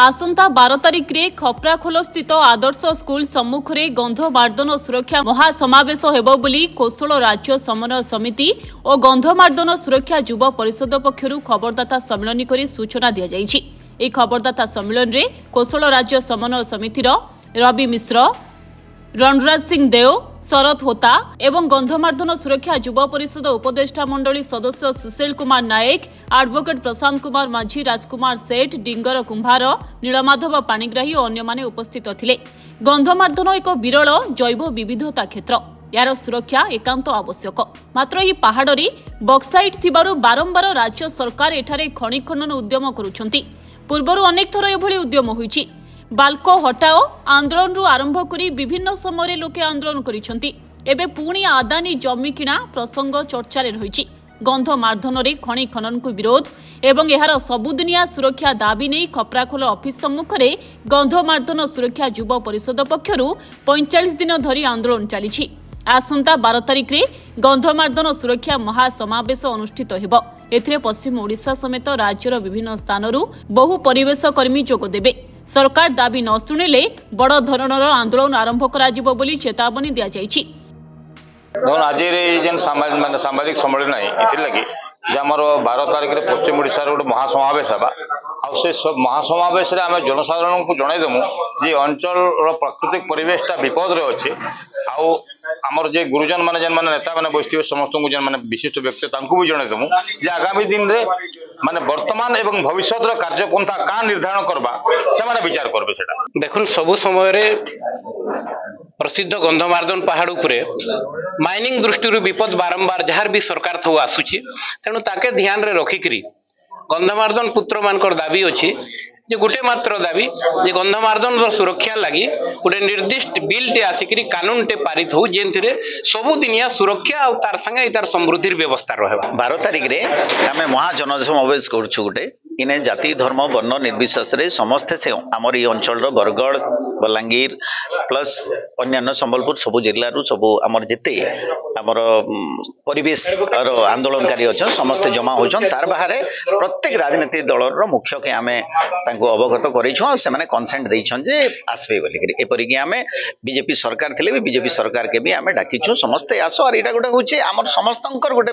आसंता 12 तारिख रे खपराखोल स्थित आदर्श स्कूल सम्मुख रे गंधमार्दन सुरक्षा महासमावेश हेबो बोली कौशल राज्य समन्वय समिति और गंधमार्दन सुरक्षा युवा परिषद पक्षरु खबरदाता सम्मेलन करी सूचना दिया जायछि। ए खबरदाता सम्मेलन रे कौशल राज्य समन्वय समितिर रवि मिश्र, रणराज सिंह देव, शरद होता एवं गंधमार्दन सुरक्षा युवा परिषद उपदेष्टा मंडली सदस्य सुशील कुमार नायक, एडवोकेट प्रशांत कुमार माझी, राजकुमार सेठ, डिंगर कुंभार, नीलमाधव पाणिग्राही और अन्य उपस्थित थिले। गंधमार्दन एक विरल जैव विविधता क्षेत्र, यार सुरक्षा एकांत आवश्यक। मात्र यह पहाड़ी बक्साइट थिबारु बारंबार राज्य सरकार एठारे खनि खनन उद्यम करुछंती। पूर्वरु अनेक थर एभली उद्यम होईछि। बाल्को हटाओ आंदोलन आरंभ करी विभिन्न समय लोके आंदोलन करिसेंती। एबे पुणी आदानी जमी किणा प्रसंग चर्चा रही। गंधमार्दन रे खनि खनन को विरोध एवं एहार सबुदिनिया सुरक्षा दाबी नहीं खपराखोल ऑफिस सम्मुख रे गंधमार्दन सुरक्षा युवा परिषद पक्षरु 45 दिन धरी आंदोलन चली। आसंता 12 तारिख रे गंधमार्दन सुरक्षा महासमावेश अनुष्ठित हेबो। एथिरे पश्चिम ओडिशा समेत राज्यर विभिन्न स्थानरू बहु परिवेश कर्मी जोग देबे। सरकार दाबी न शुणिले बड़ धरणर आंदोलन आरंभ कराजिबो बोली चेतावनी दिया जायछि। आज सामाजिक सम्मेलन लगी आमर 12 तारिख में पश्चिम ओडिशा गोटे महासमावेश है। सब महासमावेश आम जनसाधारण को जनईदेमु जे अंचल प्राकृतिक परिवेशटा विपद रे अच्छे। आमर जे गुरुजन माने जेन माने नेता माने बसथिबे समस्त को जेन माने विशिष्ट व्यक्ति तांकु भी जनईदेमु जे आगामी दिन रे माने वर्तमान एवं भविष्यत कार्यपंथा का निर्धारण करबा से माने विचार करबे। सेटा देखुन सबु समय रे प्रसिद्ध गंधमार्दन पहाड़ उपरे माइनिंग दृष्टि विपद बारंबार जहार भी सरकार थो आसुची। तेणु ताके ध्यान रे रखिकरी गंधमार्दन पुत्र मानकर दाबी अच्छी जे गोटे मात्र दाबी जे गंधमार्दन सुरक्षा लगी गोटे निर्दिष्ट बिल टे आसिक कानून टे पारित हो जेनथिरे सबुदिनिया सुरक्षा और तार संगे तार समृद्धि व्यवस्था रहे। 12 तारिख रे आमे महाजनसमावेश करछु गोटे इने जाति धर्म वर्ण निर्विशेष रे समस्त से आमर ई अंचल बरगढ़ बलांगीर प्लस अन्य संबलपुर सबु जिल्ला सबु आमर जेते आमर परिवेश आंदोलनकारी अच्छा समस्त जमा होचन। तार बाहर प्रत्येक राजनीतिक दलर मुख्य के आमे तांको अवगत करिछु से माने कंसेंट दैछन जे आसबे बोली एपरि कि आमे बीजेपी सरकार थिले भी बीजेपी सरकार के भी आमे डाकिछु समस्त आसो। और एटा गोटे होचे आमर समस्तंकर गोटे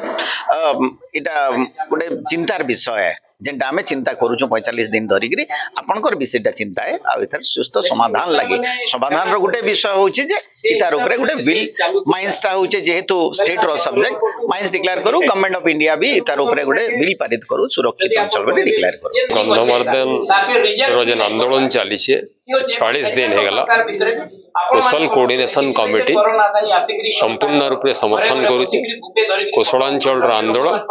एटा गोटे चिंतार विषय है जेनटा आमे चिंता करूछु 45 दिन धरिकरी आपनकर विषयटा चिंता है आ इथर सुस्त समाधान लागि समाधान रो गोटे विषय होछि जे इतार ऊपर गोटे बिल माइंसटा होछि जेहेतु स्टेट रो सब्जेक्ट माइंस डिक्लेयर करू गवर्नमेंट ऑफ इंडिया भी इतार ऊपर गोटे बिल पारित करू सुरक्षित अंचल बने डिक्लेयर करू। गंधमार्दन रो जेन आंदोलन चली छे 46 दिन हे गला कौशल कोऑर्डिनेशन कमिटी संपूर्ण रूप से समर्थन करुछि कौशलांचल आंदोलन।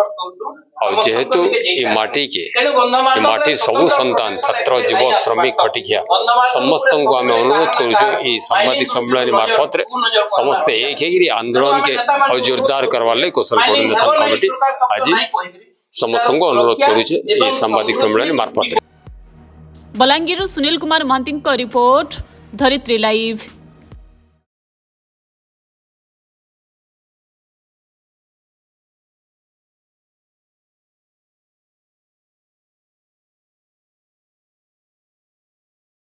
और जेहेतु ये माटी के ये माटी सबु संतान छात्र युवक श्रमिक खटिकिया समस्त को आम अनुरोध करूँ सांबादिक सम्मेलन मार्फत समस्त एक आंदोलन के और जोरदार करवार कौशल कोऑर्डिनेशन कमिटी आज समस्त को अनुरोध करुचे सांबादिक सम्मेलन मार्फत। बलांगीर सुनील कुमार महांती रिपोर्ट, धरित्री लाइव।